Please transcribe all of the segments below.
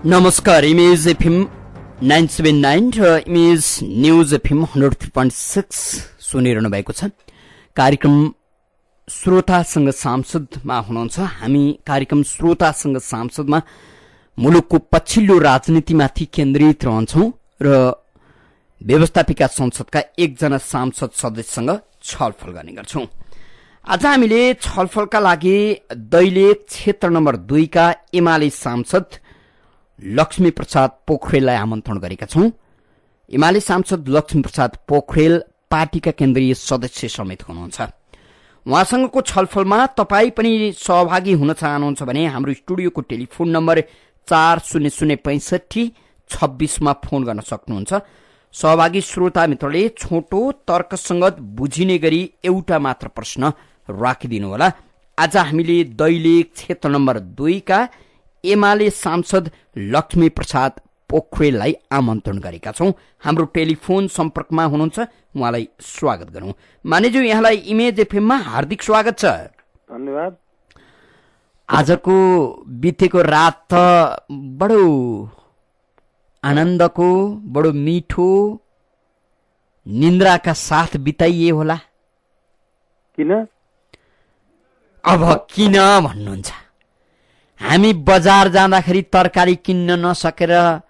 नमस्कार, image FM 979 र image news FM 103.6 सुनिरहनु भएको छ। कार्यक्रम श्रोतासँग सांसदमा हुनुहुन्छ। हामी कार्यक्रम श्रोतासँग सांसदमा मुलुकको पछिल्लो राजनीतिमाथि केन्द्रित रहन्छौं र व्यवस्थापिका संसदका एकजना सांसद सदस्यसँग छलफल गर्ने गर्छौं। आज हामीले छलफलका लागि दैलेख क्षेत्र नम्बर 2 का एमाले सांसद लक्ष्मी प्रसाद पोखरेललाई आमन्त्रण गरेका छौं। एमाले सांसद लक्ष्मी प्रसाद पोखरेल पार्टीका केन्द्रीय सदस्य समेत हुनुहुन्छ। उहाँसँगको छलफलमा तपाई पनि सहभागी हुन चाहनुहुन्छ भने हाम्रो स्टुडियोको टेलिफोन नम्बर 400526 मा फोन गर्न सक्नुहुन्छ। सहभागी श्रोता मित्रले छोटो तर्कसंगत बुझिने गरी एउटा मात्र प्रश्न राखिदिनुहोला। आज हामीले दैलेख क्षेत्र नम्बर 2 का एमाले सांसद लक्ष्मी प्रसाद पोखरेललाई आमन्त्रण गरेका छौं। हाम्रो टेलिफोन सम्पर्कमा हुनुहुन्छ, उहाँलाई स्वागत गरौं। मानेज्यू, यहाँलाई इमेज एफएममा हार्दिक स्वागत छ। धन्यवाद। आजको बितेको रात त बडो आनन्दको, बडो मिठो निन्द्राका साथ बिताइए होला। किन? अब किन भन्नुहुन्छ? हामी बजार जाँदाखेरि तरकारी किन्न नसकेर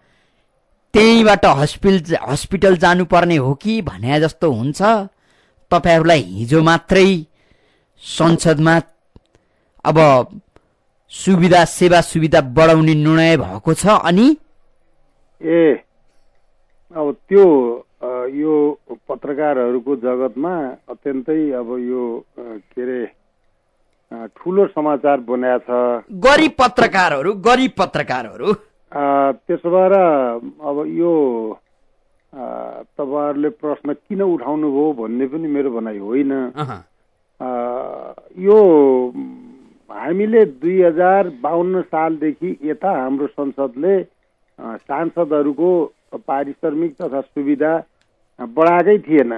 त्यहीबाट हस्पिटल जानुपर्ने हो कि भने जस्तो हुन्छ। तपाईहरूलाई हिजो मात्रै संसदमा अब सेवा सुविधा बढाउने निर्णय भएको छ। अनि अब त्यो यो पत्रकारहरूको जगतमा अत्यन्तै अब यो के रे ठूलो समाचार बनाएको छ। गरीब पत्रकारहरू त्यसो भएर अब यो तपाईहरुले प्रश्न किन उठाउनु भयो भन्ने पनि मेरो भनाइ होइन। यो हामीले 2052 सालदेखि यता हाम्रो संसदले सांसदहरूको पारिश्रमिक तथा सुविधा बढाएकै थिएन।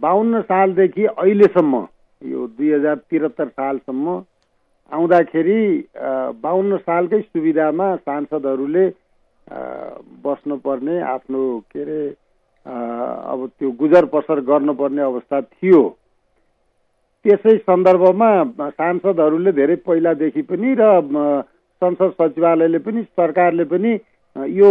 52 सालदेखि अहिलेसम्म यो 2073 सालसम्म आउँदाखेरि 52 सालकै सुविधामा सांसदहरूले बस्नुपर्ने, आफ्नो के रे अब त्यो गुजर बसर गर्नुपर्ने अवस्था थियो। त्यसै सन्दर्भमा सांसदहरूले धेरै पहिलादेखि पनि र संसद सचिवालयले पनि सरकारले पनि यो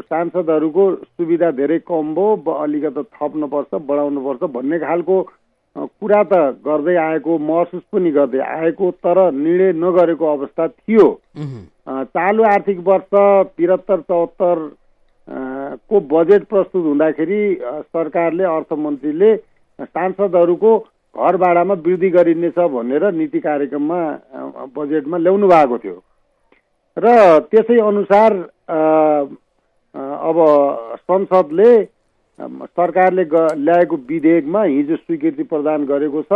सांसदहरूको सुविधा धेरै कम भयो, अलिकति थप्नुपर्छ, बढाउनुपर्छ भन्ने खालको कुरा त गर्दै आएको, महसुस पनि गर्दै आएको, तर निर्णय नगरेको अवस्था थियो। चालु आर्थिक वर्ष 73-74 को बजेट प्रस्तुत हुँदाखेरि सरकारले, अर्थमन्त्रीले सांसदहरूको घर भाडामा वृद्धि गरिनेछ भनेर नीति कार्यक्रममा बजेटमा ल्याउनु भएको थियो र त्यसै अनुसार अब संसदले सरकारले ल्याएको विधेयकमा हिजो स्वीकृति प्रदान गरेको छ।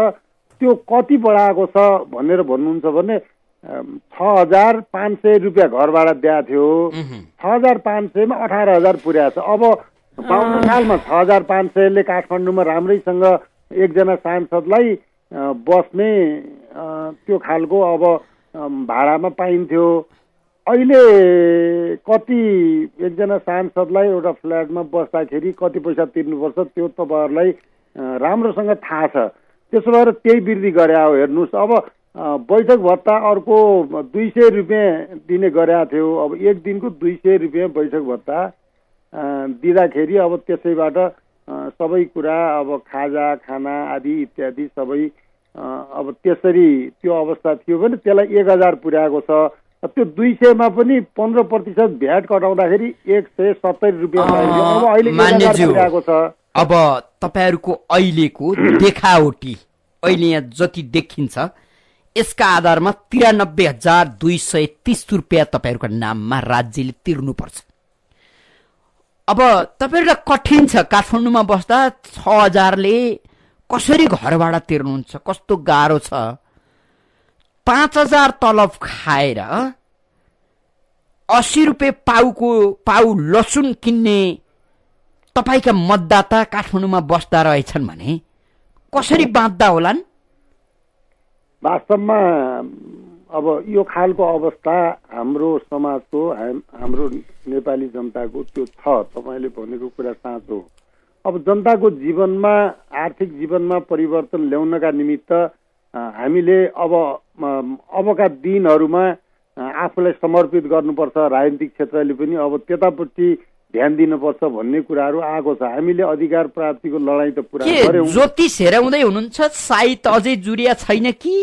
त्यो कति बढाएको छ भनेर भन्नुहुन्छ भने 6500 रुपियाँ घर भाडा दिएको थियो। 6500 मा 18000 पुर्याएको छ। अब 52 सालमा 6500 ले काठमाडौँमा राम्रैसँग एकजना सांसदलाई बस्ने त्यो खालको अब भाडामा पाइन्थ्यो। अहिले कति एकजना सांसदलाई एउटा फ्ल्याटमा बस्दाखेरि कति पैसा तिर्नुपर्छ त्यो तपाईहरुलाई राम्रोसँग थाहा छ। त्यसो भएर त्यही वृद्धि गरे हो। हेर्नुस्, अब बैठक भत्ता अर्को 200 रुपियाँ दिने गरेको थियो। अब एक दिनको 200 रुपियाँ बैठक भत्ता दिँदाखेरि अब त्यसैबाट सबै कुरा, अब खाजा खाना आदि इत्यादि सबै अब त्यसरी त्यो अवस्था थियो भने त्यसलाई 1000 पुर्याएको छ। त्यो 200 मा पनि 15% भ्याट कटाउँदाखेरि 170 रुपियाँ पाइन्छ। अब अहिले 1000 पुर्याएको छ। अब तपाईहरुको अहिलेको देखावटी, अहिले यहाँ जति देखिन्छ यसका आधारमा 93,230 रुपियाँ तपाईहरुको नाममा राज्यले तिर्नुपर्छ। अब तपाईहरुलाई कठिन छ। काठमाडौँमा बस्दा 6000 ले कसरी घर भाडा तिर्नुहुन्छ? कस्तो गाह्रो छ। 5000 तलब खाएर 80 रुपियाँ पाउ लसुन किन्ने तपाईका मतदाता काठमाडौँमा बस्दा रहेछन् भने कसरी बाँच्दा होलान्? वास्तवमा अब यो खालको अवस्था हाम्रो समाजको हाम्रो नेपाली जनताको त्यो छ। तपाईँले भनेको कुरा साँचो हो। अब जनताको जीवनमा आर्थिक जीवनमा परिवर्तन ल्याउनका निमित्त हामीले अबका दिनहरूमा आफूलाई समर्पित गर्नुपर्छ। राजनीतिक क्षेत्रले पनि अब त्यतापट्टि ध्यान दिनुपर्छ भन्ने कुराहरू आएको छ। हामीले अधिकार प्राप्तिको लडाईँ त पुरा गर्यौं। ज्योतिष हेराउँदै हुनुहुन्छ, सायद अझै जुरिया छैन कि?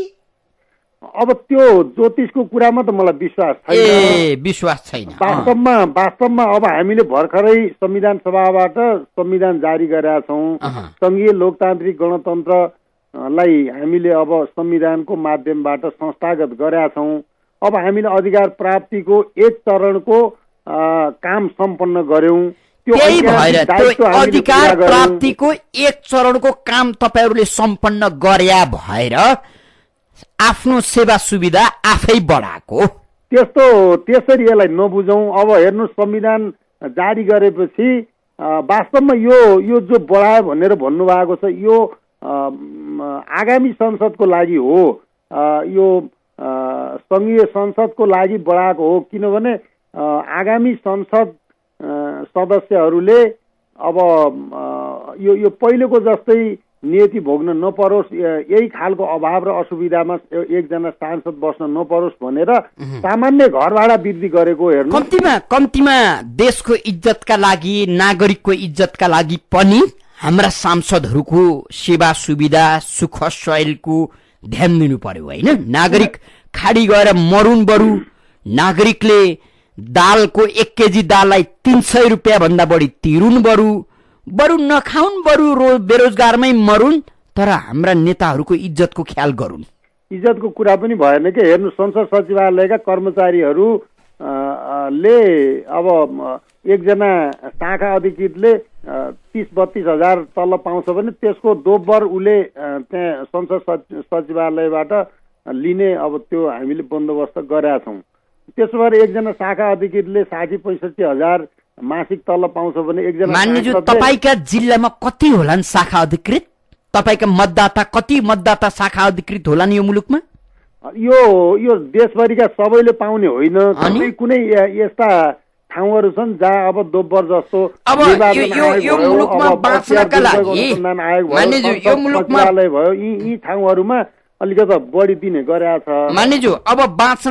अब त्यो ज्योतिषको कुरामा त मलाई विश्वास छैन। विश्वास छैन। वास्तवमा अब हामीले भर्खरै संविधान सभाबाट संविधान जारी गरेका छौँ। संघीय लोकतान्त्रिक गणतन्त्रलाई हामीले अब संविधानको माध्यमबाट संस्थागत गरेका छौँ। अब हामीले अधिकार प्राप्तिको एक चरणको काम सम्पन्न गर्यौं। त्यही भएर त्यो अधिकार प्राप्तिको एक चरणको काम तपाईहरूले सम्पन्न गर्या भएर आफ्नो सेवा सुविधा आफै बढाएको। त्यसरी यसलाई नबुझौँ। अब हेर्नु, संविधान जारी गरेपछि वास्तवमा यो जो बढायो भनेर भन्नुभएको छ, यो आगामी संसदको लागि हो। यो संघीय संसदको लागि बढाएको हो। किनभने आगामी संसद सदस्यहरूले अब यो पहिलेको जस्तै नियति भोग्न नपरोस्, यही खालको अभाव र असुविधामा एकजना सांसद बस्न नपरोस् भनेर सामान्य घर भाडा वृद्धि गरेको। हेर्नु, कम्तीमा देशको इज्जतका लागि, नागरिकको इज्जतका लागि पनि हाम्रा सांसदहरूको सेवा सुविधा सुख सहेलको ध्यान दिनु पर्यो होइन? नागरिक खाडी गएर मरुन् बरु, नागरिकले दालको 1 केजी दाललाई 300 रुपियाँ भन्दा बढी तिरुन् बरु नखाउन् बरु, बेरोजगारमै मरुन्, तर हाम्रा नेताहरूको इज्जतको ख्याल गरून्। इज्जतको कुरा पनि भएन कि। हेर्नु, संसद सचिवालयका कर्मचारीहरू ले अब एकजना शाखा अधिकृतले 30-32 हजार तलब पाउँछ भने त्यसको दोब्बर उसले त्यहाँ संसद सचिवालयबाट लिने अब त्यो हामीले बन्दोबस्त गरेका छौँ। त्यसो भएर एकजना शाखा अधिकृतले 60-65 हजार मासिक तलब पाउँछ भने एकजना मान्यज्यू, तपाईका जिल्लामा कति होलान् शाखा अधिकृत? तपाईका मतदाता कति मतदाता शाखा अधिकृत होलान् यो मुलुकमा? यो देशभरिका सबैले पाउने होइन। कुनै यस्ता ठाउँहरू छन् जहाँ अब दोब्बर जस्तो यो मुलुकमा बाँच्नका लागि भयो, यी ठाउँहरूमा अलिकति बढी दिने गरेका छ। मान्यज्यू, अब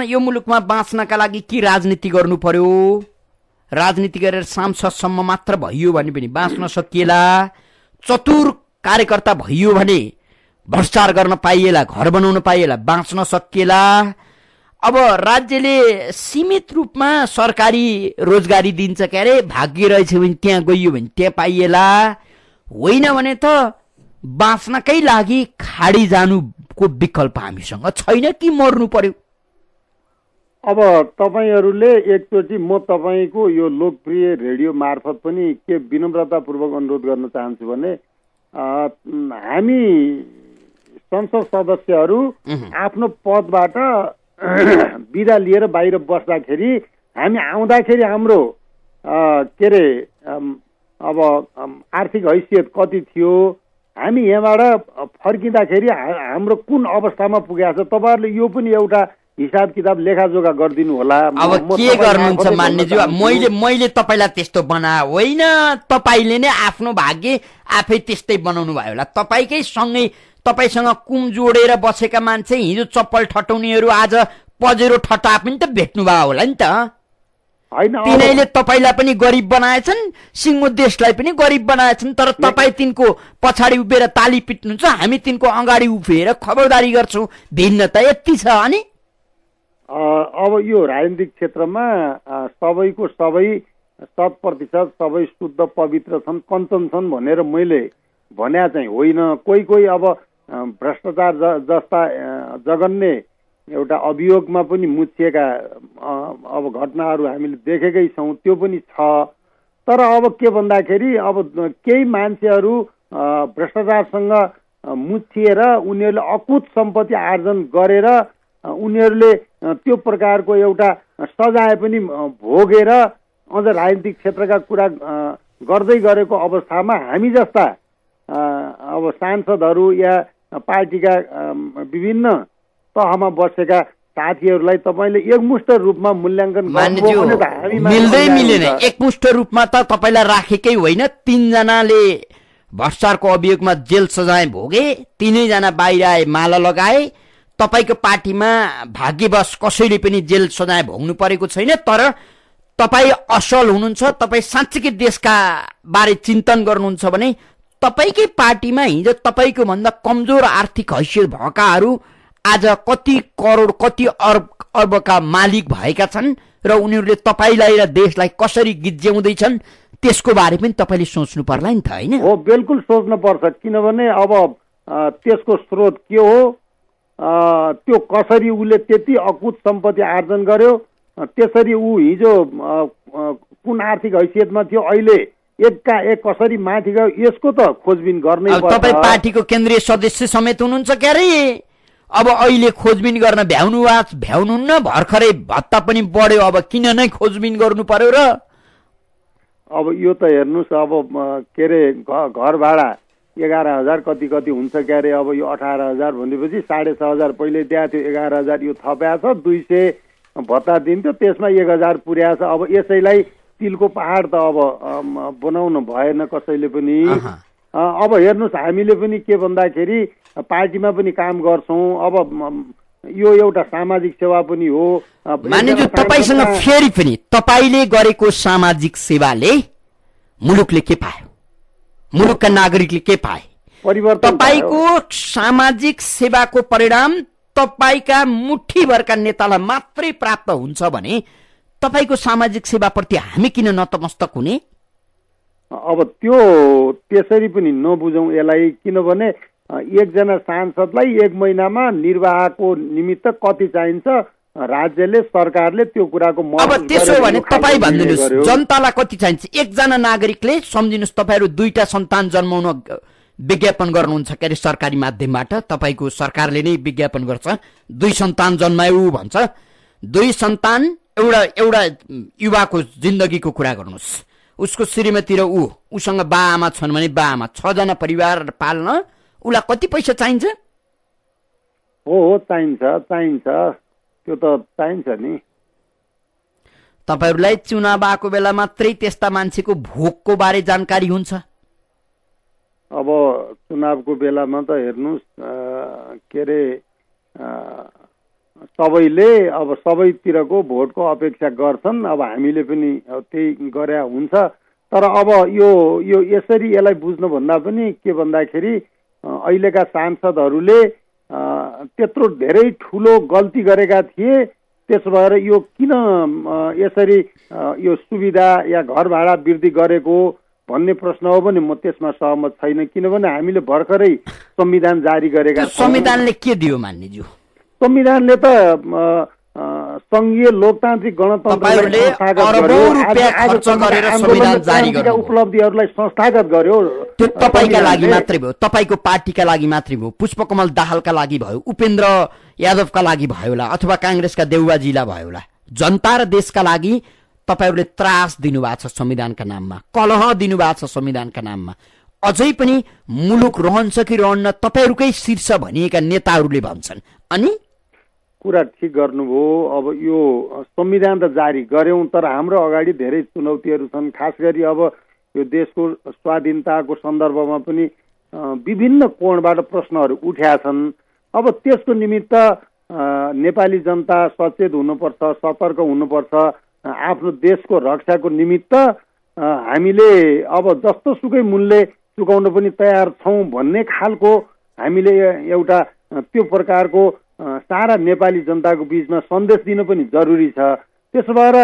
यो मुलुकमा बाँच्नका लागि के राजनीति गर्नु पर्यो? राजनीति गरेर सांसदसम्म मात्र भइयो भने पनि बाँच्न सकिएला। चतुर कार्यकर्ता भइयो भने भ्रष्टाचार गर्न पाइएला, घर बनाउन पाइएला, बाँच्न सकिएला। अब राज्यले सीमित रूपमा सरकारी रोजगारी दिन्छ के अरे, भाग्य रहेछ भने त्यहाँ गइयो भने त्यहाँ पाइएला, होइन भने त बाँच्नकै लागि खाडी जानुको विकल्प हामीसँग छैन कि मर्नु पर्यो? अब तपाईहरूले एकचोटि म तपाईँको यो लोकप्रिय रेडियो मार्फत पनि के विनम्रतापूर्वक अनुरोध गर्न चाहन्छु भने हामी संसद सदस्यहरू आफ्नो पदबाट बिदा लिएर बाहिर बस्दाखेरि हामी आउँदाखेरि हाम्रो के अरे अब आर्थिक हैसियत कति थियो, हामी यहाँबाट फर्किँदाखेरि हाम्रो कुन अवस्थामा पुगेको छ, तपाईँहरूले यो पनि एउटा हिसाब किताब लेखाजोखा गरिदिनु होला। अब के गर्नुहुन्छ मान्यज्यू, मैले तपाईँलाई त्यस्तो बना होइन, तपाईँले नै आफ्नो भाग्य आफै त्यस्तै बनाउनु भयो होला। तपाईँकै सँगै तपाईँसँग कुम जोडेर बसेका मान्छे हिजो चप्पल ठटाउनेहरू आज पजेरो ठटा पनि त भेट्नु भयो होला नि त। तिनीहरूले तपाईँलाई पनि गरिब बनाएछन्, सिङ्गो देशलाई पनि गरिब बनाएछन्, तर तपाईँ तिनको पछाडि उभिएर ताली पिट्नुहुन्छ, हामी तिनको अगाडि उभिएर खबरदारी गर्छौँ। भिन्नता यति छ। अनि अब यो राजनीतिक क्षेत्रमा सबैको सबै 100% सबै शुद्ध पवित्र छन्, कञ्चन छन् भनेर मैले भन्या चाहिँ होइन। कोही अब भ्रष्टाचार जस्ता जघन्य एउटा अभियोगमा पनि मुछिएका अब घटनाहरू हामीले देखेकै छौँ, त्यो पनि छ। तर अब के भन्दाखेरि अब केही मान्छेहरू भ्रष्टाचारसँग मुछिएर उनीहरूले अकुत सम्पत्ति आर्जन गरेर उनीहरूले त्यो प्रकारको एउटा सजाय पनि भोगेर अझ राजनीतिक क्षेत्रका कुरा गर्दै गरेको अवस्थामा हामी जस्ता अब सांसदहरू या पार्टीका विभिन्न तहमा बसेका साथीहरूलाई तपाईँले एकमुष्ट रूपमा मूल्याङ्कन गर्नुभयो भने त हामी मिल्दै मिलेन। एकमुष्ट रूपमा त तपाईँलाई राखेकै होइन, 3 जनाले भ्रष्टाचारको अभियोगमा जेल सजाय भोगे, 3 जना बाहिर आए, माला लगाए। तपाईँको पार्टीमा भाग्यवश कसैले पनि जेल सजाय भोग्नु परेको छैन। तर तपाईँ असल हुनुहुन्छ, तपाईँ साँच्चीकै देशका बारे चिन्तन गर्नुहुन्छ भने तपाईँकै पार्टीमा हिजो तपाईँको भन्दा कमजोर आर्थिक हैसियत भएकाहरू आज कति करोड कति अर्बका मालिक भएका छन् र उनीहरूले तपाईँलाई र देशलाई कसरी गिज्याउँदैछन् त्यसको बारे पनि तपाईँले सोच्नु पर्ला नि त, होइन? हो, बिल्कुल सोच्नु पर्छ। किनभने अब त्यसको स्रोत के हो, त्यो कसरी उसले त्यति अकुत सम्पत्ति आर्जन गर्यो, त्यसरी ऊ हिजो कुन आर्थिक हैसियतमा थियो, अहिले एकाएक कसरी माथि गयो, यसको त खोजबिन गर्नै पर्छ। तपाईँ पार्टीको केन्द्रीय सदस्य समेत हुनुहुन्छ क्यारे, अब अहिले खोजबिन गर्न भ्याउनुहुन्न। भर्खरै भत्ता पनि बढ्यो, अब किन नै खोजबिन गर्नु पर्यो र? अब यो त हेर्नुहोस्, अब के अरे घर भाडा 11,000 कति हुन्छ क्यारे। अब यो 18,000 भनेपछि 6,500 पहिले दिएको थियो, 11,000 यो थप्या छ, 200 भत्ता दिन्थ्यो, त्यसमा 1,000 पुर्या छ। अब यसैलाई तिलको पहाड त अब बनाउनु भएन कसैले पनि। अब हेर्नुहोस्, हामीले पनि के भन्दाखेरि पार्टीमा पनि काम गर्छौँ। अब यो एउटा सामाजिक सेवा पनि हो। मानिज्यू, तपाईँसँग फेरि पनि तपाईँले गरेको सामाजिक सेवाले मुलुकले के पायो, मुलुकका नागरिकले के पाए? परिवर्तन। तपाईँको सामाजिक सेवाको परिणाम तपाईँका मुठीभरका नेतालाई मात्रै प्राप्त हुन्छ भने तपाईँको सामाजिक सेवाप्रति हामी किन नतमस्तक हुने? अब त्यो त्यसरी पनि नबुझौँ यसलाई। किनभने एकजना सांसदलाई 1 महिनामा निर्वाहको निमित्त कति चाहिन्छ, राज्यले सरकारले त्यो कुराको अब त्यसो भने तपाईँ भनिदिनुहोस्, जनतालाई कति चाहिन्छ? एकजना नागरिकले सम्झिनुहोस्, तपाईँहरू 2टा सन्तान जन्माउन विज्ञापन गर्नुहुन्छ के अरे सरकारी माध्यमबाट, तपाईँको सरकारले नै विज्ञापन गर्छ, 2 सन्तान जन्मायो भन्छ। 2 सन्तान एउटा युवाको जिन्दगीको कुरा गर्नुहोस्, उसको श्रीमती र उसँग बाआमा छन् भने बाआमा, 6 जना परिवार पाल्न उसलाई कति पैसा चाहिन्छ? हो, चाहिन्छ, त्यो त चाहिन्छ नि। तपाईहरूलाई चुनाव आएको बेला मात्रै त्यस्ता मान्छेको भोकको बारे जानकारी हुन्छ। अब चुनावको बेलामा त हेर्नुहोस्, के अरे सबैले अब सबैतिरको भोटको अपेक्षा गर्छन्। अब हामीले पनि त्यही गरे हुन्छ। तर अब यो यसरी यसलाई बुझ्नुभन्दा पनि के भन्दाखेरि अहिलेका सांसदहरूले त्यत्रो धेरै ठुलो गल्ती गरेका थिए, त्यसो भएर यो किन यसरी यो सुविधा या घर भाडा वृद्धि गरेको भन्ने प्रश्न हो भने म त्यसमा सहमत छैन। किनभने हामीले भर्खरै संविधान जारी गरेका छौँ। संविधानले के दियो मान्यज्यू? संविधानले त संघीय लोकतान्त्रिक गणतन्त्रले उपलब्धिहरूलाई संस्थागत गर्यो। त्यो तपाईँका लागि मात्रै भयो, तपाईँको पार्टीका लागि मात्रै भयो, पुष्पकमल दाहालका लागि भयो, उपेन्द्र यादवका लागि भयो होला, अथवा काङ्ग्रेसका देउबाजीलाई भयो होला। जनता र देशका लागि तपाईँहरूले त्रास दिनुभएको छ संविधानका नाममा, कलह दिनुभएको छ संविधानका नाममा। अझै पनि मुलुक रहन्छ कि रहन्न तपाईँहरूकै शीर्ष भनिएका नेताहरूले भन्छन्। अनि कुरा ठिक गर्नुभयो। अब यो संविधान त जारी गर्यौं, तर हाम्रो अगाडि धेरै चुनौतीहरू छन्। खास गरी अब यो देशको स्वाधीनताको सन्दर्भमा पनि विभिन्न कोणबाट प्रश्नहरू उठ्या छन्। अब त्यसको निमित्त नेपाली जनता सचेत हुनुपर्छ, सतर्क हुनुपर्छ। आफ्नो देशको रक्षाको निमित्त हामीले अब जस्तो सुकै मूल्य चुकाउन पनि तयार छौं भन्ने खालको हामीले एउटा त्यो प्रकारको सारा नेपाली जनताको बीचमा सन्देश दिन पनि जरुरी छ। त्यसो भएर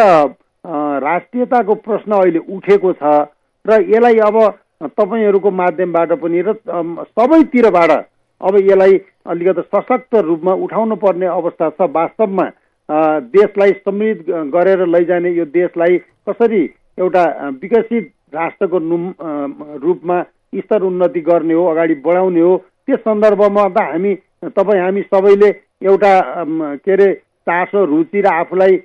राष्ट्रियताको प्रश्न अहिले उठेको छ र यसलाई अब तपाईहरूको माध्यमबाट पनि र सबैतिरबाट अब यसलाई अलिकति सशक्त रूपमा उठाउनु पर्ने अवस्था छ। वास्तवमा देशलाई समृद्ध गरेर लैजाने, यो देशलाई कसरी एउटा विकसित राष्ट्रको रूपमा स्तर उन्नति गर्ने हो, अगाडि बढाउने हो, त्यस सन्दर्भमा त हामी सबैले एउटा के अरे चासो, रुचि र आफूलाई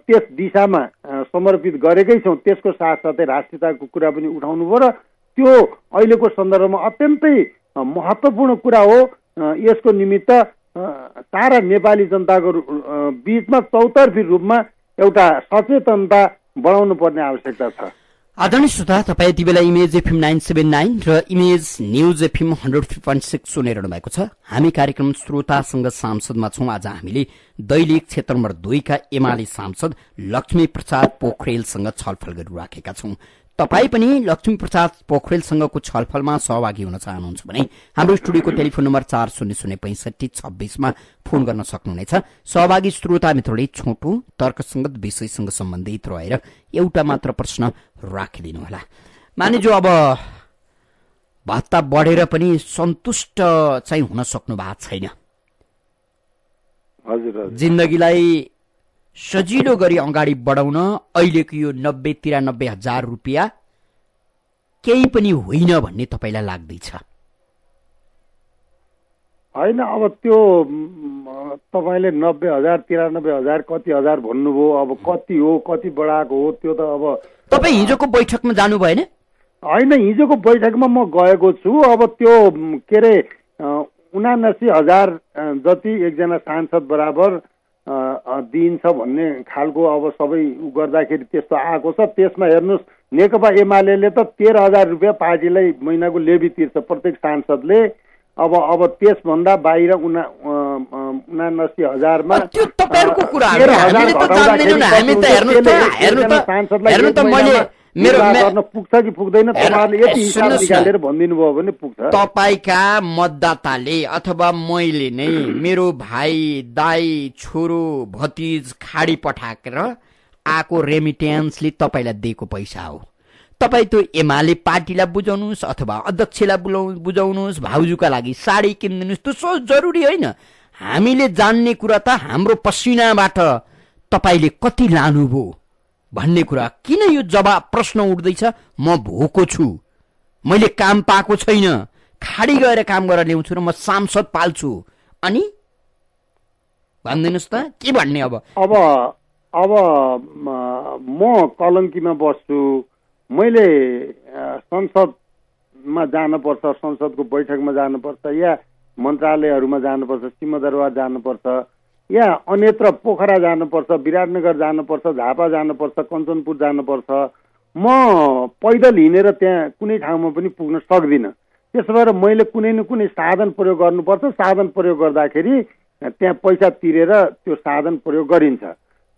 त्यस दिशामा समर्पित गरेकै छौँ। त्यसको साथसाथै राष्ट्रियताको कुरा पनि उठाउनु भयो र त्यो अहिलेको सन्दर्भमा अत्यन्तै महत्त्वपूर्ण कुरा हो। यसको निमित्त सारा नेपाली जनताको बीचमा चौतर्फी रूपमा एउटा सचेतनता बढाउनु पर्ने आवश्यकता छ। आदरणीय श्रोता, तपाईँ यति बेला इमेज एफएम 979 र इमेज न्यूज एफएम 103.6 सुनिरहनु भएको छ। हामी कार्यक्रम श्रोतासँग सांसदमा छौं। आज हामीले दैलेख क्षेत्र नम्बर 2 का एमाले सांसद लक्ष्मी प्रसाद पोखरेलसँग छलफल गरिराखेका छौं। तपाई पनि लक्ष्मी प्रसाद पोखरेलसँगको छलफलमा सहभागी हुन चाहनुहुन्छ भने हाम्रो स्टुडियोको टेलिफोन नम्बर 40065626 मा फोन गर्न सक्नुहुनेछ। सहभागी श्रोता मित्रले छोटो तर्कसंगत विषयसँग सम्बन्धित रहेर एउटा मात्र प्रश्न राखिदिनुहोला। मानिजो अब भत्ता बढेर पनि सन्तुष्ट चाहिँ हुन सक्नु भएको छैन। हजुर, जिन्दगीलाई सजिलो गरी अगाडि बढाउन अहिलेको यो 90-93 हजार रुपियाँ केही पनि होइन भन्ने तपाईलाई लाग्दैछ? होइन, अब त्यो तपाईले 90,000 93,000 कति हजार भन्नुभयो, अब कति हो कति बढाएको हो त्यो त अब तपाई हिजोको बैठकमा जानु भएन? होइन, हिजोको बैठकमा म गएको छु। अब त्यो के अरे 79,000 जति एकजना सांसद बराबर दिइन्छ भन्ने खालको अब सबै गर्दाखेरि त्यस्तो आएको छ। त्यसमा हेर्नुहोस्, नेकपा एमाले त 13,000 रुपियाँ पार्टीलाई महिनाको लेबी तिर्छ प्रत्येक सांसदले। अब त्यसभन्दा बाहिर 79,000 मा त्यो तपाईहरुको कुरा हो। हामीले त जान्दैनौँ। हामी त हेर्नु त मैले मेरो गर्न पुग्छ कि पुग्दैन तपाईहरुले यति हिसाब निकालेर भनिदिनु भयो भने पुग्छ। तपाईका मतदाताले अथवा मैले नै मेरो भाइ, दाइ, छोरो, भतिज खाडी पठाएर आको रेमिटेन्सले तपाईलाई दिएको पैसा हो। तपाई त्यो एमाले पार्टीलाई बुझाउनुस् अथवा अध्यक्षलाई बुझाउनुस्, भाउजूका लागि साडी किनिदिनुस्, त्यो सो जरुरी होइन। हामीले जान्ने कुरा त हाम्रो पसिनाबाट तपाईले कति लानुभयो भन्ने कुरा। किन यो जवाब प्रश्न उठ्दैछ? म भोको छु, मैले काम पाएको छैन, खाडी गएर काम गरेर ल्याउँछु र म सांसद पाल्छु, अनि भन्दिनुस् त के भन्ने? अब म कलङ्कीमा बस्छु, मैले संसदमा जानुपर्छ, संसदको बैठकमा जानुपर्छ, या मन्त्रालयहरूमा जानुपर्छ, सिंहदरबार जानुपर्छ, या अन्यत्र पोखरा जानुपर्छ, विराटनगर जानुपर्छ, झापा जानुपर्छ, कञ्चनपुर जानुपर्छ। म पैदल हिँडेर त्यहाँ कुनै ठाउँमा पनि पुग्न सक्दिनँ। त्यसो भएर मैले कुनै न कुनै साधन प्रयोग गर्नुपर्छ। साधन प्रयोग गर्दाखेरि त्यहाँ पैसा तिरेर त्यो साधन प्रयोग गरिन्छ।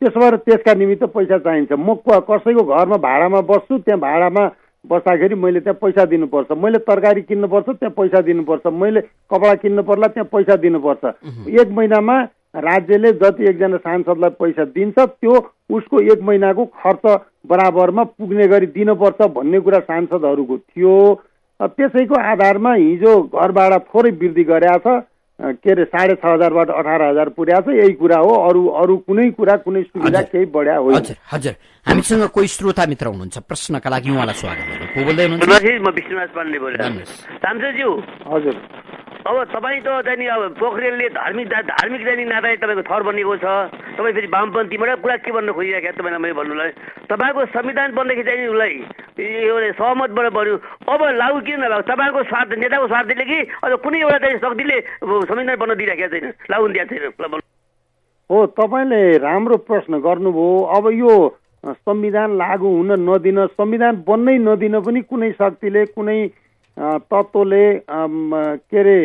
त्यसो भएर त्यसका निमित्त पैसा चाहिन्छ। म कसैको घरमा भाडामा बस्छु, त्यहाँ भाडामा बस्दाखेरि मैले त्यहाँ पैसा दिनुपर्छ। मैले तरकारी किन्नुपर्छ, त्यहाँ पैसा दिनुपर्छ। मैले कपडा किन्नु पर्ला, त्यहाँ पैसा दिनुपर्छ। एक महिनामा राज्यले जति एकजना सांसदलाई पैसा दिन्छ त्यो उसको एक महिनाको खर्च बराबरमा पुग्ने गरी दिनुपर्छ भन्ने कुरा सांसदहरूको थियो। त्यसैको आधारमा हिजो घर भाडा थोरै वृद्धि गरेछ, के अरे 6,500बाट 18,000 पुर्याएको छ। यही कुरा हो, अरू कुनै कुरा कुनै सुविधा केही बढ्या होइन। हजुर हजुर, हामीसँग कोही श्रोता मित्र हुनुहुन्छ, प्रश्नका लागि उहाँलाई स्वागत गर्नु। को बोल्दै हुनुहुन्छ? म विष्णुराज पाण्डे बोलेको। सांसदज्यू, हजुर, अब तपाईँ त चाहिँ अब पोखरेलले धार्मिक चाहिँ नाताले तपाईँको थर बनेको छ। तपाईँ फेरि वामपन्थीबाट कुरा के भन्न खोजिरहेको तपाईँलाई मैले भन्नुलाई, तपाईँको संविधान बन्दाखेरि चाहिँ उसलाई यो सहमतबाट बन्यो। अब लागु किन नभएको? तपाईँको स्वार्थ, नेताको स्वार्थले कि अझ कुनै एउटा चाहिँ शक्तिले संविधान बन्न दिइराखेको छैन, लागु दिएको छैन? हो, तपाईँले राम्रो प्रश्न गर्नुभयो। अब यो संविधान लागू हुन नदिन, संविधान बन्नै नदिन पनि कुनै शक्तिले, कुनै तत्त्वले के अरे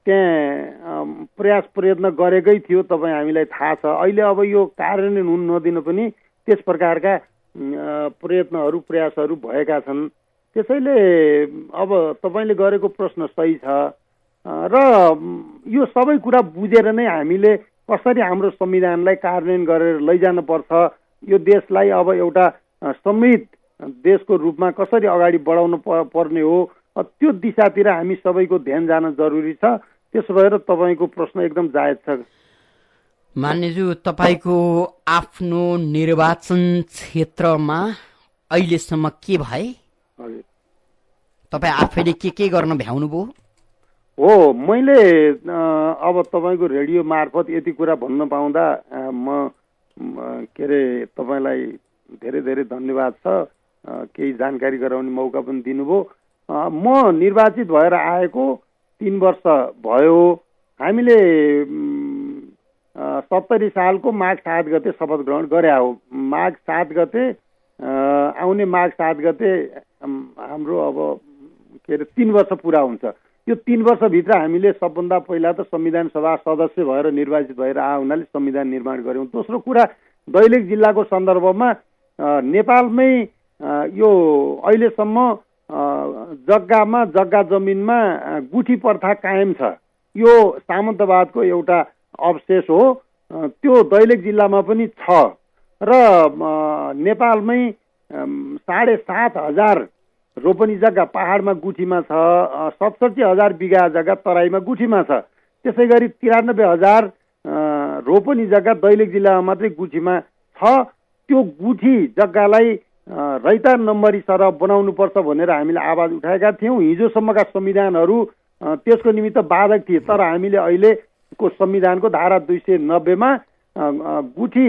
त्यहाँ प्रयास प्रयत्न गरेकै थियो, तपाईँ हामीलाई थाहा छ। अहिले अब यो कार्यान्वयन हुन नदिन पनि त्यस प्रकारका प्रयत्नहरू प्रयासहरू भएका छन्। त्यसैले अब तपाईँले गरेको प्रश्न सही छ र यो सबै कुरा बुझेर नै हामीले कसरी हाम्रो संविधानलाई कार्यान्वयन गरेर लैजानुपर्छ, यो देशलाई अब एउटा समृद्ध देशको रूपमा कसरी अगाडि बढाउन पर्ने हो, त्यो दिशातिर हामी सबैको ध्यान जान जरुरी छ। त्यसो भएर तपाईँको प्रश्न एकदम जायज छ। मान्यज्यू, तपाईँको आफ्नो निर्वाचन क्षेत्रमा अहिलेसम्म के भए? तपाईँ आफैले के गर्न भ्याउनुभयो? हो, मैले अब तपाईँको रेडियो मार्फत यति कुरा भन्न पाउँदा म के अरे तपाईँलाई धेरै धेरै धन्यवाद छ। केही जानकारी गराउने मौका पनि दिनुभयो। म निर्वाचित भएर आएको 3 वर्ष भयो। हामीले 70 सालको माघ 7 गते शपथ ग्रहण गरे हो। माघ 7 गते आउने माघ 7 गते हाम्रो अब के अरे 3 वर्ष पुरा हुन्छ। यो 3 वर्षभित्र हामीले सबभन्दा पहिला त संविधान सभा सदस्य भएर निर्वाचित भएर आए हुनाले संविधान निर्माण गऱ्यौँ। दोस्रो कुरा दैलेख जिल्लाको सन्दर्भमा नेपालमै यो अहिलेसम्म जग्गा जमिनमा गुठी प्रथा कायम छ। यो सामन्तवादको एउटा अवशेष हो। त्यो दैलेख जिल्लामा पनि छ र नेपालमै 7,500 रोपनी जग्गा पहाडमा गुठीमा छ, 67,000 बिघा जग्गा तराईमा गुठीमा छ। त्यसै गरी 93,000 रोपनी जग्गा दैलेख जिल्लामा मात्रै गुठीमा छ। त्यो गुठी जग्गालाई रैता नम्बरी सरह बनाउनुपर्छ भनेर हामीले आवाज उठाएका थियौँ। हिजोसम्मका संविधानहरू त्यसको निमित्त बाधक थिए, तर हामीले अहिलेको संविधानको धारा 290मा गुठी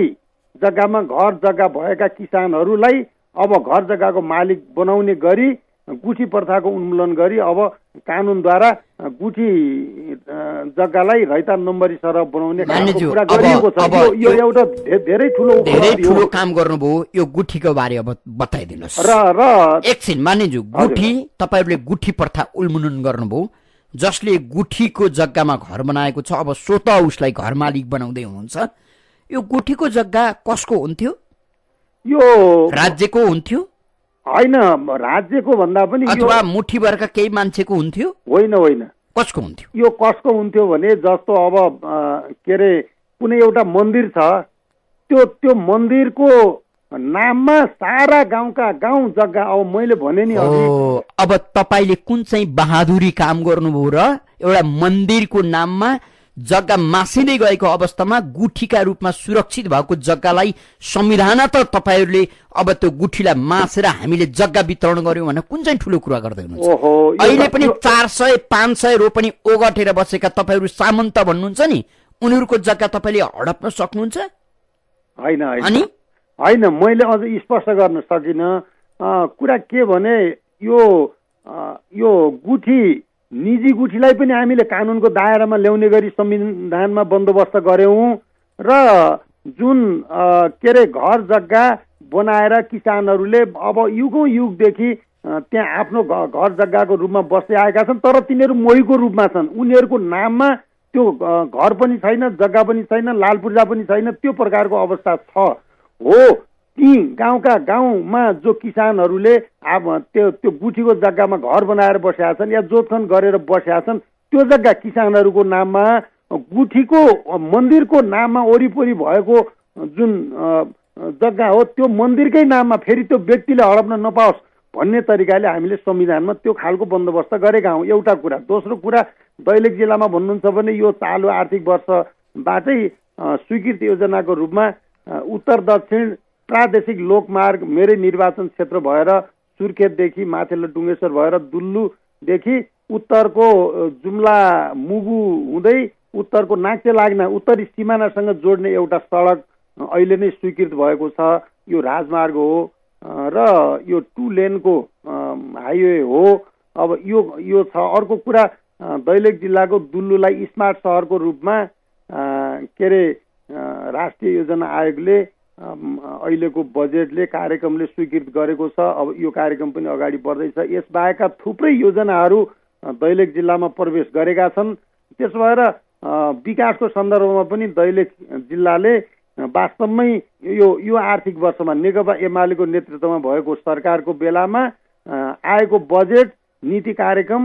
जग्गामा घर जग्गा भएका किसानहरूलाई अब घर जग्गाको मालिक बनाउने गरी गुठी प्रथाको उन्मूलन गरी अब कानुनद्वारा गुठी जग्गालाई रैता नम्बरी सरह बनाउने कुरा गरिएको छ। यो एउटा धेरै ठुलो काम गर्नुभयो। यो गुठीको बारे अब बताइदिनुहोस्। र एकछिन मानिज्यू, गुठी तपाईहरुले गुठी प्रथा उन्मूलन गर्नुभयो, जसले गुठीको जग्गामा घर बनाएको छ अब स्वतः उसलाई घर मालिक बनाउँदै हुनुहुन्छ। यो गुठीको जग्गा कसको हुन्थ्यो? यो राज्यको हुन्थ्यो? होइन, राज्यको भन्दा पनि अथवा मुठीभरका केही मान्छेको हुन्थ्यो? होइन, कसको हुन्थ्यो? यो कसको हुन्थ्यो भने जस्तो अब के अरे कुनै एउटा मन्दिर छ, त्यो मन्दिरको नाममा सारा गाउँका गाउँ जग्गा अब मैले भने नि अब तपाईले कुन चाहिँ बहादुरी काम गर्नुभयो र एउटा मन्दिरको नाममा जग्गा मासिँदै गएको अवस्थामा गुठीका रूपमा सुरक्षित भएको जग्गालाई संविधान त तपाईहरुले अब त्यो गुठीलाई मासेर हामीले जग्गा वितरण गर्यौं भने कुन चाहिँ ठूलो कुरा गर्दै हुनुहुन्छ? अहिले पनि 400-500 रोपनी ओगटेर बसेका तपाईहरु सामन्त भन्नुहुन्छ नि, उनीहरुको जग्गा तपाईले हडप्न सक्नुहुन्छ? होइन, मैले अझ स्पष्ट गर्न सकिन। कुरा के भने यो गुठी निजी गुठीलाई पनि हामीले कानुनको दायरामा ल्याउने गरी संविधानमा बन्दोबस्त गर्यौं र जुन के अरे घर जग्गा बनाएर किसानहरूले अब युगौं युगदेखि त्यहाँ आफ्नो घर जग्गाको रूपमा बस्दै आएका छन्, तर तिनीहरू मोहीको रूपमा छन्। उनीहरूको नाममा त्यो घर पनि छैन, जग्गा पनि छैन, लाल पूर्जा पनि छैन, त्यो प्रकारको अवस्था छ। हो, ती गाउँका गाउँमा जो किसानहरूले अब त्यो गुठीको जग्गामा घर बनाएर बसेका छन् या जोतखन गरेर बसेका छन्, त्यो जग्गा किसानहरूको नाममा, गुठीको मन्दिरको नाममा वरिपरि भएको जुन जग्गा हो त्यो मन्दिरकै नाममा फेरि त्यो व्यक्तिले हडप्न नपाओस् भन्ने तरिकाले हामीले संविधानमा त्यो खालको बन्दोबस्त गरेका हौँ। एउटा कुरा। दोस्रो कुरा, दैलेख जिल्लामा भन्नुहुन्छ भने यो चालु आर्थिक वर्षबाटै स्वीकृत योजनाको रूपमा उत्तर दक्षिण प्रादेशिक लोकमार्ग मेरै निर्वाचन क्षेत्र भएर सुर्खेतदेखि माथिल्लो डुङ्गेश्वर भएर दुल्लुदेखि उत्तरको जुम्ला मुगु हुँदै उत्तरको नाक्चे लाग्ना उत्तरी सिमानासँग जोड्ने एउटा सडक अहिले नै स्वीकृत भएको छ। यो राजमार्ग हो र यो 2 लेनको हाइवे हो। अब यो छ। अर्को कुरा, दैलेख जिल्लाको दुल्लुलाई स्मार्ट सहरको रूपमा के अरे राष्ट्रिय योजना आयोगले अहिलेको बजेटले कार्यक्रमले स्वीकृत गरेको छ। अब यो कार्यक्रम पनि अगाडि बढ्दैछ। यसबाहेकका थुप्रै योजनाहरू दैलेख जिल्लामा प्रवेश गरेका छन्। त्यसो भएर विकासको सन्दर्भमा पनि दैलेख जिल्लाले वास्तवमै यो आर्थिक वर्षमा नेकपा एमालेको नेतृत्वमा भएको सरकारको बेलामा आएको बजेट नीति कार्यक्रम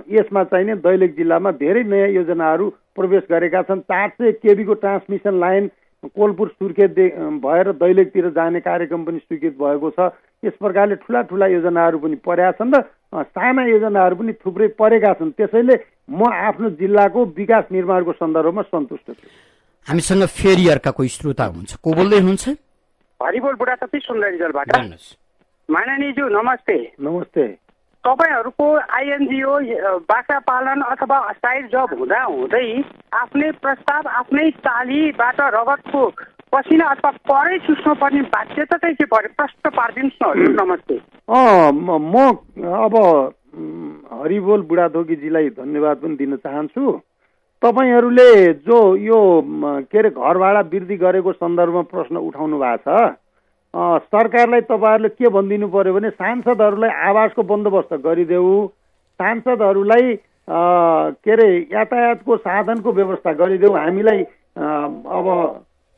यसमा चाहिने दैलेख जिल्लामा धेरै नयाँ योजनाहरू प्रवेश गरेका छन्। 400 केबीको ट्रान्समिसन लाइन कोलपुर सुर्खेत भएर दैलेखतिर जाने कार्यक्रम पनि स्वीकृत भएको छ। यस प्रकारले ठुला योजनाहरू पनि परेका छन् र साना योजनाहरू पनि थुप्रै परेका छन्। त्यसैले म आफ्नो जिल्लाको विकास निर्माणको सन्दर्भमा सन्तुष्ट छु। हामीसँग फेरि अर्का कोही श्रोता हुनुहुन्छ। को बोल्दै हुनुहुन्छ? हरिबोल बुढा सतीश सुन्दरीजलबाट। माननीयज्यू नमस्ते। नमस्ते। तपाईहरूको आइएनजिओ बाख्रा पालन अथवा साइड जब हुँदा हुँदै आफ्नै प्रस्ताव आफ्नै चालीबाट रगतको पसिना अथवा परै चुस्नु पर्ने बाध्यता चाहिँ के पर्यो? प्रश्न पारिदिनुहोस् न हजुर। नमस्ते। म अब हरिबोल बुढाथोकीजीलाई धन्यवाद पनि दिन चाहन्छु। तपाईँहरूले जो यो के अरे घर भाडा वृद्धि गरेको सन्दर्भमा प्रश्न उठाउनु भएको छ, सरकारलाई तपाईँहरूले के भनिदिनु पर्यो भने सांसदहरूलाई आवासको बन्दोबस्त गरिदेऊ, सांसदहरूलाई के अरे यातायातको साधनको व्यवस्था गरिदेऊ। हामीलाई अब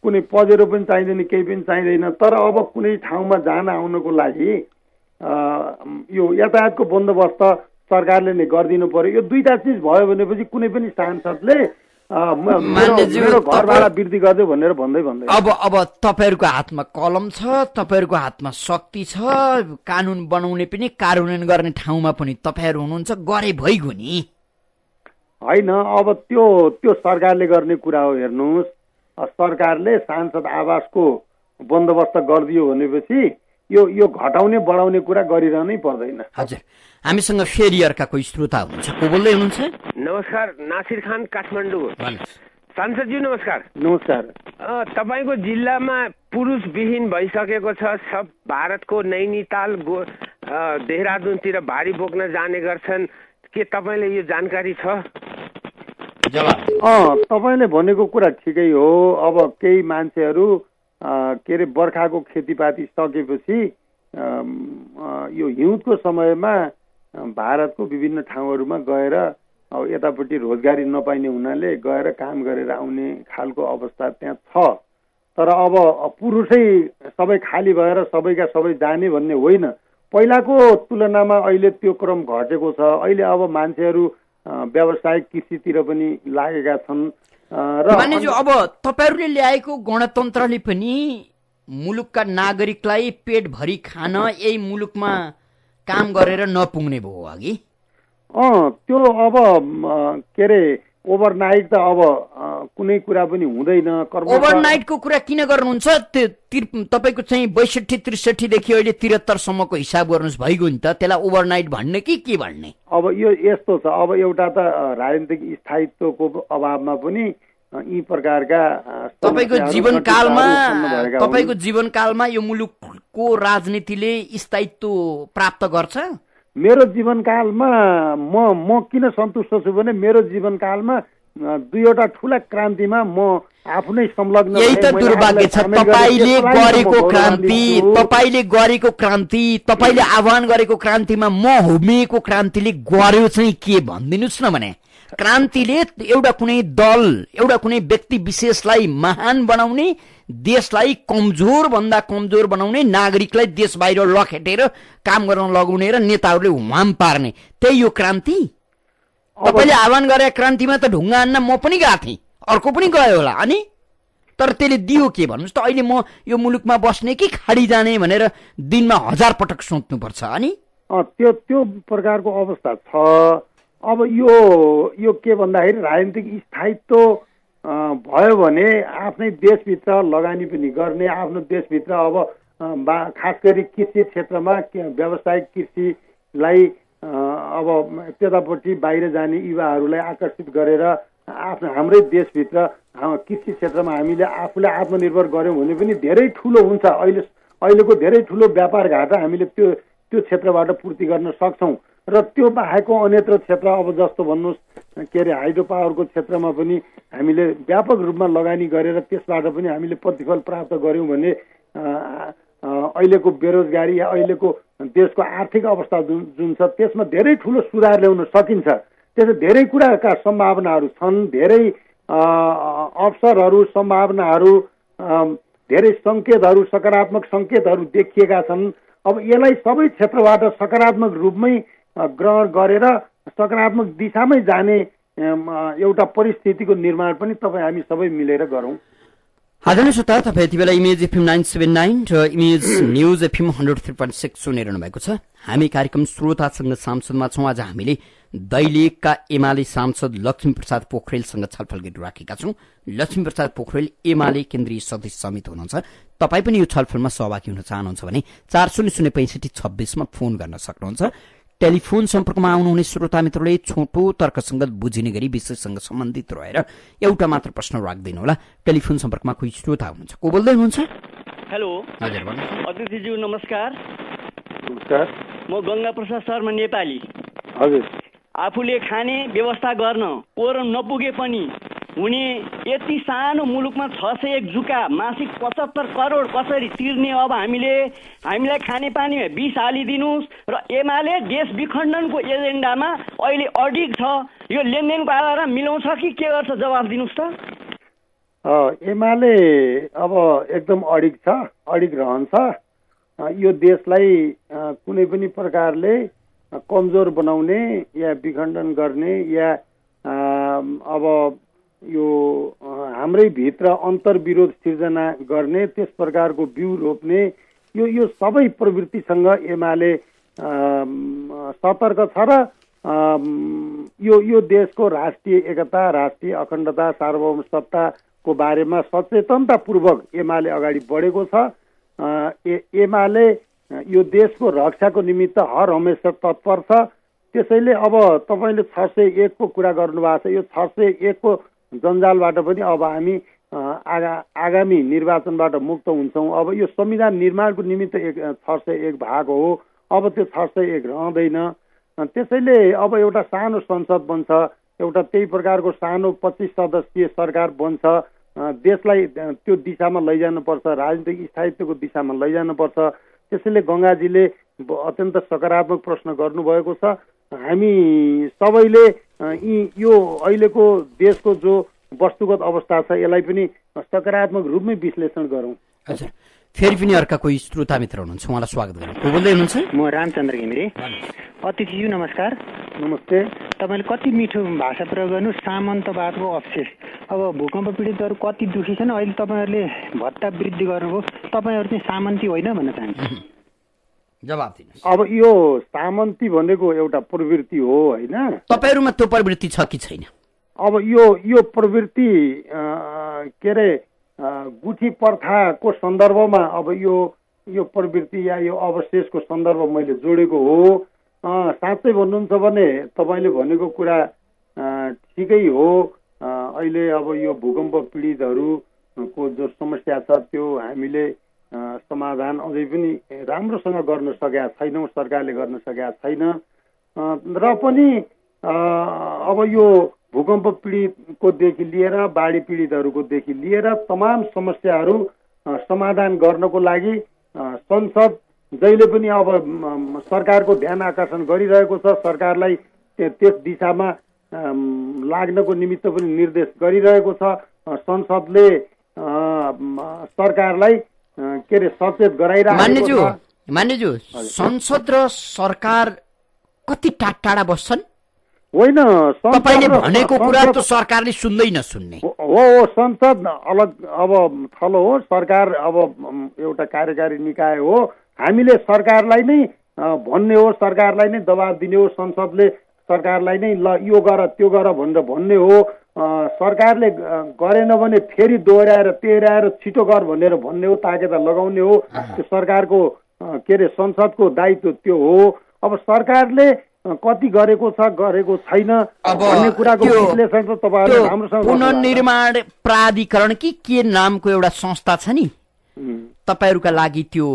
कुनै पजेरो पनि चाहिँदैन, केही पनि चाहिँदैन, तर अब कुनै ठाउँमा जान आउनको लागि यो यातायातको बन्दोबस्त सरकारले नै गरिदिनु पर्यो। यो दुईटा चिज भयो भनेपछि कुनै पनि सांसदले मेरो घर भाडा वृद्धि गरिदेऊ भनेर भन्दै अब तपाईँहरूको हातमा कलम छ, तपाईँहरूको हातमा शक्ति छ, कानुन बनाउने पनि कार्यान्वयन गर्ने ठाउँमा पनि तपाईँहरू हुनुहुन्छ, गरे भइगयो नि होइन। अब त्यो सरकारले गर्ने कुरा हो। हेर्नुहोस्, सरकारले सांसद आवासको बन्दोबस्त गरिदियो भनेपछि यो घटाउने बढाउने कुरा गरिरहनै पर्दैन। हजुर, हामीसँग फेरि अर्का कोही श्रोता हुनुहुन्छ, को बोल्दै हुनुहुन्छ? नमस्कार, नासिर खान, काठमाडौँ। सांसदज्यू नमस्कार। नमस्कार। तपाईँको जिल्लामा पुरुषविहीन भइसकेको छ। सब भारतको नैनीताल देहरादुनतिर भारी बोक्न जाने गर्छन्। के तपाईँले यो जानकारी छ? तपाईँले भनेको कुरा ठिकै हो। अब केही मान्छेहरू के अरे बर्खाको खेतीपाती सकेपछि यो हिउँदको समयमा भारतको विभिन्न ठाउँहरूमा गएर अब यतापट्टि रोजगारी नपाइने हुनाले गएर काम गरेर आउने खालको अवस्था त्यहाँ छ। तर अब पुरुषै सबै खाली भएर सबैका सबै जाने भन्ने होइन। पहिलाको तुलनामा अहिले त्यो क्रम घटेको छ। अहिले अब मान्छेहरू व्यावसायिक कृषितिर पनि लागेका छन्। र अब तपाईँहरूले ल्याएको गणतन्त्रले पनि मुलुकका नागरिकलाई पेटभरि खान यही मुलुकमा काम गरेर नपुग्ने भयो अघि। त्यो अब के अरे ओभरनाइट त अब कुनै कुरा पनि हुँदैन। ओभरनाइटको कुरा किन गर्नुहुन्छ? तपाईँको चाहिँ 62-63 देखि अहिले 73 सम्मको हिसाब गर्नुहोस्, भइगयो नि त। त्यसलाई ओभरनाइट भन्ने कि के भन्ने? अब यो यस्तो छ, अब एउटा त राजनीतिक स्थायित्वको अभावमा पनि यी प्रकारका तपाईँको जीवनकालमा यो मुलुकको राजनीतिले स्थायित्व प्राप्त गर्छ? मेरो जीवनकालमा म किन सन्तुष्ट छु भने मेरो जीवनकालमा दुईवटा ठुला क्रान्तिमा म आफू नै संलग्न। यही त दुर्भाग्य छ। तपाईँले गरेको क्रान्ति, तपाईँले आह्वान गरेको क्रान्तिमा म होमिएको क्रान्तिले गर्यो चाहिँ के भनिदिनुहोस् न भने। क्रान्तिले एउटा कुनै दल, एउटा कुनै व्यक्ति विशेषलाई महान बनाउने, देशलाई कमजोर भन्दा कमजोर बनाउने, नागरिकलाई देश बाहिर लखेटेर काम गर्न लगाउने र नेताहरूले वाम पार्ने, त्यही यो क्रान्ति। तपाईँले आह्वान गरे क्रान्तिमा त ढुङ्गा हान्न म पनि गएको थिएँ, अर्को पनि गयो होला। अनि तर त्यसले दियो के भन्नुहोस् त? अहिले म यो मुलुकमा बस्ने कि खाडी जाने भनेर दिनमा 1000 पटक सोच्नुपर्छ। अनि त्यो प्रकारको अवस्था छ। अब यो के भन्दाखेरि राजनीतिक स्थायित्व भयो भने आफ्नै देशभित्र लगानी पनि गर्ने, आफ्नो देशभित्र अब खास गरी कृषि क्षेत्रमा व्यावसायिक कृषिलाई अब त्यतापट्टि बाहिर जाने युवाहरूलाई आकर्षित गरेर हाम्रै देशभित्र कृषि क्षेत्रमा हामीले आफूलाई आत्मनिर्भर गऱ्यौँ भने पनि धेरै ठुलो हुन्छ। अहिलेको धेरै ठुलो व्यापार घाटा हामीले त्यो क्षेत्रबाट पूर्ति गर्न सक्छौँ। र त्यो बाहेकको अन्यत्र क्षेत्र अब जस्तो भन्नुहोस् के अरे हाइड्रो पावरको क्षेत्रमा पनि हामीले व्यापक रूपमा लगानी गरेर त्यसबाट पनि हामीले प्रतिफल प्राप्त गऱ्यौँ भने अहिलेको बेरोजगारी या अहिलेको देशको आर्थिक अवस्था जुन छ त्यसमा धेरै ठुलो सुधार ल्याउन सकिन्छ। त्यसै धेरै कुराका सम्भावनाहरू छन्, धेरै अवसरहरू, सम्भावनाहरू, धेरै सङ्केतहरू, सकारात्मक सङ्केतहरू देखिएका छन्। अब यसलाई सबै क्षेत्रबाट सकारात्मक रूपमै ग्रहण गरेर सकारात्मक दिशामै जाने एउटा परिस्थितिको निर्माण पनि तपाईँ हामी सबै मिलेर गरौँ। आदरणीय श्रोता, तपाईँ यति बेला इमेज एफएम 979 र इमेज न्युज एफएम 103.6 सुनिरहनु भएको छ। हामी कार्यक्रम श्रोतासँग सांसदमा छौँ। आज हामीले दैलेखका एमाले सांसद लक्ष्मीप्रसाद पोखरेलसँग छलफल गरिराखेका छौँ। लक्ष्मीप्रसाद पोखरेल एमाले केन्द्रीय सदस्य समिति हुनुहुन्छ। तपाईँ पनि यो छलफलमा सहभागी हुन चाहनुहुन्छ भने 400656 मा फोन गर्न सक्नुहुन्छ। टेलिफोन सम्पर्कमा आउनुहुने श्रोता मित्रले छोटो तर्कसङ्गत बुझिने गरी विषयसँग सम्बन्धित रहेर एउटा मात्र प्रश्न राख्दैन होला। टेलिफोन सम्पर्कमा कोही श्रोता हुनुहुन्छ, को बोल्दै हुनुहुन्छ? हेलो। हजुर भन्नुहोस्। अतिथिज्यू नमस्कार। नमस्कार। म गंगा प्रसाद शर्मा नेपाली। हजुर। आफूले खाने व्यवस्था गर्न कोरम नपुगे पनि हुने यति सानो मुलुकमा 601 जुका मासिक 75 करोड कसरी तिर्ने? अब हामीलाई खानेपानीमा विष हालिदिनुहोस् र एमाले देश विखण्डनको एजेन्डामा अहिले अडिग छ। यो लेनदेनको आधारमा मिलाउँछ कि के गर्छ? जवाफ दिनुहोस् त। एमाले अब एकदम अडिग छ, अडिग रहन्छ। यो देशलाई कुनै पनि प्रकारले कमजोर बनाउने या विखण्डन गर्ने या अब यो हाम्रै भित्र अन्तर्विरोध सिर्जना गर्ने त्यस प्रकारको बिउ रोप्ने यो सबै प्रवृत्तिसँग एमाले सतर्क छ र यो देशको राष्ट्रिय एकता, राष्ट्रिय अखण्डता, सार्वभौम सत्ताको बारेमा सचेतनतापूर्वक एमाले अगाडि बढेको छ। एमाले यो देशको रक्षाको निमित्त हर हमेसा तत्पर छ। त्यसैले अब तपाईँले 601 को कुरा गर्नुभएको छ। यो 601 को जन्जालबाट पनि अब हामी आगामी निर्वाचनबाट मुक्त हुन्छौँ। अब यो संविधान निर्माणको निमित्त 601 भाग हो, अब त्यो 601 रहँदैन। त्यसैले अब एउटा सानो संसद बन्छ, एउटा त्यही प्रकारको सानो 25 सदस्यीय सरकार बन्छ। देशलाई त्यो दिशामा लैजानुपर्छ, राजनीतिक स्थायित्वको दिशामा लैजानुपर्छ। त्यसैले गङ्गाजीले अत्यन्त सकारात्मक प्रश्न गर्नुभएको छ। हामी सबैले यो अहिलेको देशको जो वस्तुगत अवस्था छ यसलाई पनि सकारात्मक रूपमै विश्लेषण गरौँ। हजुर, फेरि पनि अर्का कोही श्रोता मित्र हुनुहुन्छ, उहाँलाई स्वागत गरौँ। को बोल्दै हुनुहुन्छ? म रामचन्द्र घिमिरे। अतिथिज्यू नमस्कार। नमस्ते। तपाईँले कति मिठो भाषा प्रयोग गर्नु, सामन्तवादको अवशेष। अब भूकम्प पीडितहरू कति दुखी छन्, अहिले तपाईँहरूले भत्ता वृद्धि गर्नुभयो, तपाईँहरू चाहिँ सामन्ती होइन भन्न चाहन्छु। जवाब दिनुहोस्। अब यो सामन्ती भनेको एउटा प्रवृत्ति हो होइन? तपाईँहरूमा त्यो प्रवृत्ति छ कि छैन? अब यो प्रवृत्ति के अरे गुठी प्रथाको सन्दर्भमा अब यो प्रवृत्ति या यो अवशेषको सन्दर्भ मैले जोडेको हो। साँच्चै भन्नुहुन्छ भने तपाईँले भनेको कुरा ठिकै हो। अहिले अब यो भूकम्प पीडितहरूको जो समस्या छ त्यो हामीले समाधान अझै पनि राम्रोसँग गर्न सकेका छैनौँ, सरकारले गर्न सकेका छैन। र पनि अब यो भूकम्प पीडितकोदेखि लिएर बाढी पीडितहरूकोदेखि लिएर तमाम समस्याहरू समाधान गर्नको लागि संसद जहिले पनि अब सरकारको ध्यान आकर्षण गरिरहेको छ। सरकारलाई त्यस दिशामा लाग्नको निमित्त पनि निर्देश गरिरहेको छ। संसदले सरकारलाई के अरे सचेत गराइरहेको छ। मान्यज्यू, संसद र सरकार कति टाढा बस्छन्? होइन, तपाईले भनेको कुरा त सरकारले सुन्दै नसुन्ने हो। संसद अलग अब थलो हो, सरकार अब एउटा कार्यकारी निकाय हो। हामीले सरकारलाई नै भन्ने हो, सरकारलाई नै दबाब दिने हो। संसदले सरकारलाई नै ल यो गर त्यो गर भनेर भन्ने हो। सरकारले गरेन भने फेरि दोहोऱ्याएर तेह्राएर छिटो गर भनेर भन्ने हो, ताकेता लगाउने हो। त्यो सरकारको के अरे संसदको दायित्व त्यो हो। अब सरकारले कति गरेको छ गरेको छैन भन्ने कुराको विश्लेषण त तपाईहरुले राम्रोसँग पुनर्निर्माण प्राधिकरण के नामको एउटा संस्था छ नि, तपाईहरुका लागि त्यो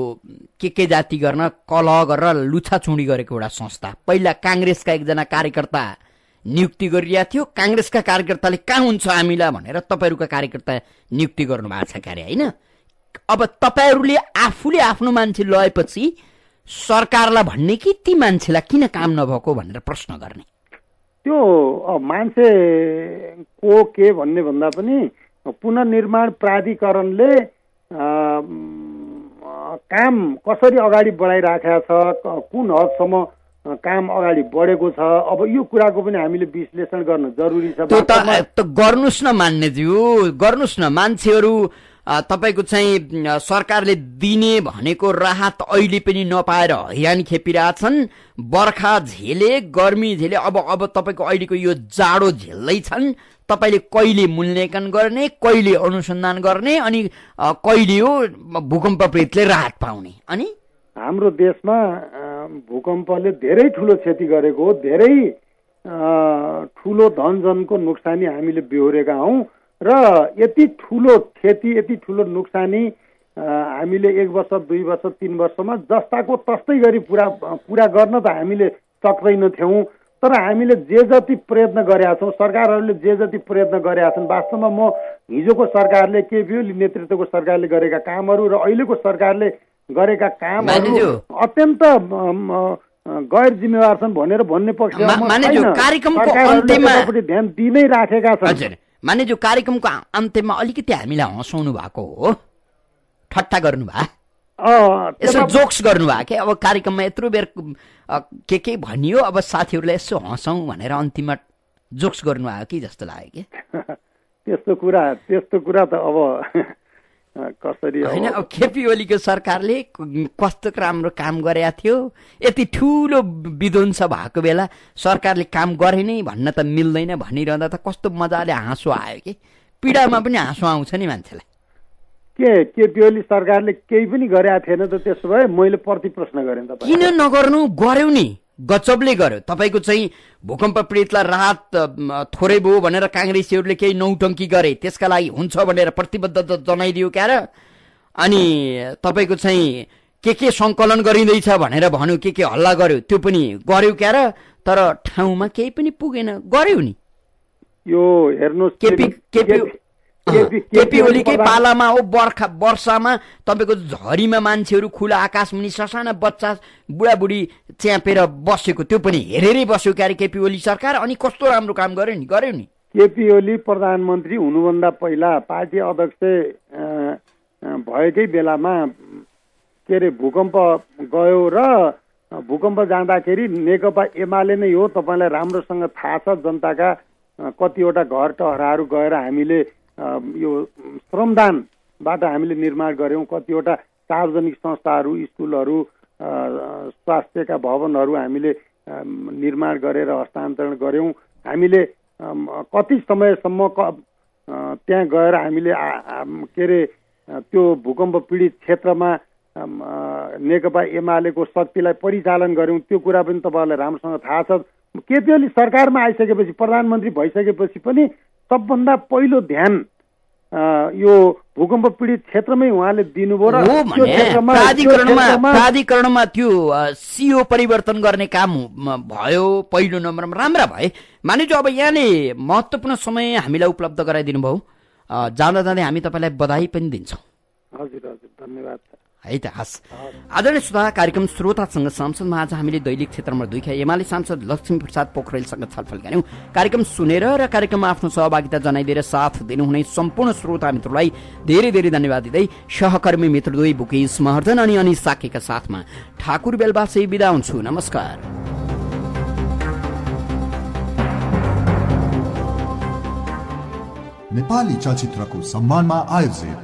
के जाति गर्न कलह गरेर लुछाचुडी गरेको एउटा संस्था। पहिला कांग्रेसका एकजना कार्यकर्ता नियुक्ति गरिया थियो, कांग्रेसका कार्यकर्ताले कहाँ हुन्छ हामीलाई भनेर तपाईहरुका कार्यकर्ता नियुक्ति गर्नु भएको छ कार्य हैन। अब तपाईहरुले आफूले आफ्नो मान्छे लएपछि सरकारलाई भन्ने कि ती मान्छेलाई किन काम नभएको भनेर प्रश्न गर्ने। त्यो मान्छे को के भन्ने भन्दा पनि पुनर्निर्माण प्राधिकरणले काम कसरी अगाडि बढाइराखेको छ, कुन हदसम्म काम अगाडि बढेको छ, अब यो कुराको पनि हामीले विश्लेषण गर्न जरुरी छ। त्यो त गर्नुस् न मान्यज्यू, गर्नुस् न। मान्छेहरू तपाईको चाहिँ सरकारले दिने भनेको राहत अहिले पनि नपाएर हैरान खेपिरहेछन्। बर्खा झेले, गर्मी झेले, अब तपाईको अहिलेको यो जाडो झेल्दैछन्। तपाईले कहिले मूल्याङ्कन गर्ने, कहिले अनुसन्धान गर्ने, अनि कहिले हो भूकम्प पीडितले राहत पाउने। अनि हाम्रो देशमा भूकम्पले धेरै ठुलो क्षति गरेको हो, धेरै ठुलो धनजनको नोक्सानी हामीले बेहोरेका हौं र यति ठुलो क्षति, यति ठुलो नोक्सानी हामीले 1 वर्ष 2 वर्ष 3 वर्षमा जस्ताको तस्तै गरी पूरा गर्न त हामीले सक्दैनथ्यौं। तर हामीले जे जति प्रयत्न गरेका छौँ, सरकारहरूले जे जति प्रयत्न गरेका छन्, वास्तवमा म हिजोको सरकारले केपी ओली नेतृत्वको सरकारले गरेका कामहरू र अहिलेको सरकारले गरेका कामहरू अत्यन्त गैर जिम्मेवार छन् भनेर भन्ने पक्षमा कार्यक्रमको अन्त्यमा ध्यान दिनै राखेका छन्। हजुर, मानेज्यू कार्यक्रमको अन्त्यमा अलिकति हामीलाई हँसाउनु भएको हो, ठट्टा गर्नुभयो, यसो जोक्स गर्नुभयो कि अब कार्यक्रममा यत्रो बेर के भनियो, अब साथीहरूलाई यसो हँसाउँ भनेर अन्तिममा जोक्स गर्नुभयो कि जस्तो लाग्यो कि त्यस्तो कुरा त अब कसरी होइन। अब केपी ओलीको सरकारले कस्तो राम्रो काम गरेका थियो, यति ठुलो विध्वंस भएको बेला सरकारले काम गरे नै भन्न त मिल्दैन भनिरहँदा त कस्तो मजाले हाँसो आयो कि, पीडामा पनि हाँसो आउँछ नि मान्छेलाई। केपी ओली सरकारले केही पनि गरेका थिएन त? त्यसो भए मैले प्रति प्रश्न गरेँ, तपाईँ किन नगर्नु? गर्यो नि, गजबले गर्यो। तपाईँको चाहिँ भूकम्प पीडितलाई राहत थोरै भयो भनेर काङ्ग्रेसीहरूले केही नौटङ्की गरे, त्यसका लागि हुन्छ भनेर प्रतिबद्धता जनाइदियो क्या र। अनि तपाईँको चाहिँ के सङ्कलन गरिँदैछ भनेर भन्यो, के हल्ला गर्यो, त्यो पनि गर्यो क्या र। तर ठाउँमा केही पनि पुगेन, गर्यो नि। यो हेर्नुहोस्, केपी ओलीकै पालामा हो, वर्षामा तपाईँको झरीमा मान्छेहरू खुला आकाश मुनि ससाना बच्चा बुढाबुढी च्यापेर बसेको, त्यो पनि हेरेरै बस्यो क्यारे केपी ओली सरकार। अनि कस्तो राम्रो काम गर्यो नि। केपी ओली प्रधानमन्त्री हुनुभन्दा पहिला पार्टी अध्यक्ष भएकै बेलामा के अरे भूकम्प गयो र भूकम्प जाँदाखेरि नेकपा एमाले नै हो, तपाईँलाई राम्रोसँग थाहा छ। जनताका कतिवटा घर टहराहरू गएर हामीले यो श्रमदानबाट हामीले निर्माण गऱ्यौँ। कतिवटा सार्वजनिक संस्थाहरू, स्कुलहरू, स्वास्थ्यका भवनहरू हामीले निर्माण गरेर हस्तान्तरण गऱ्यौँ। हामीले कति समयसम्म त्यहाँ गएर हामीले के अरे त्यो भूकम्प पीडित क्षेत्रमा नेकपा एमालेको शक्तिलाई परिचालन गऱ्यौँ, त्यो कुरा पनि तपाईँहरूलाई राम्रोसँग थाहा छ। केपी ओली सरकारमा आइसकेपछि, प्रधानमन्त्री भइसकेपछि पनि सबभन्दा पहिलो ध्यान यो भूकम्प पीडित क्षेत्रमै उहाँले दिनुभयो र प्राधिकरणमा त्यो सिओ परिवर्तन गर्ने काम भयो पहिलो नम्बरमा, राम्रा भए। मानिज अब यहाँले महत्त्वपूर्ण समय हामीलाई उपलब्ध गराइदिनु भयो, जाँदा जाँदै हामी तपाईँलाई बधाई पनि दिन्छौँ। हजुर धन्यवाद है त। हस्, आदरणीय श्रोता, कार्यक्रम श्रोतासँग सांसदमा आज हामीले दैनिक क्षेत्र नम्बर 2 एमाले सांसद लक्ष्मी प्रसाद पोखरेलसँग छलफल गऱ्यौँ। कार्यक्रम सुनेर र कार्यक्रममा आफ्नो सहभागिता जनाइदिएर साथ दिनुहुने सम्पूर्ण श्रोता मित्रलाई धेरै धेरै धन्यवाद दिँदै सहकर्मी मित्र 2 बुकेश महर्जन अनि अनिस साकेका साथमा ठाकुर बेलबासे बिदा हुन्छु। नमस्कार। नेपाली चलचित्रको सम्मानमा आयोजित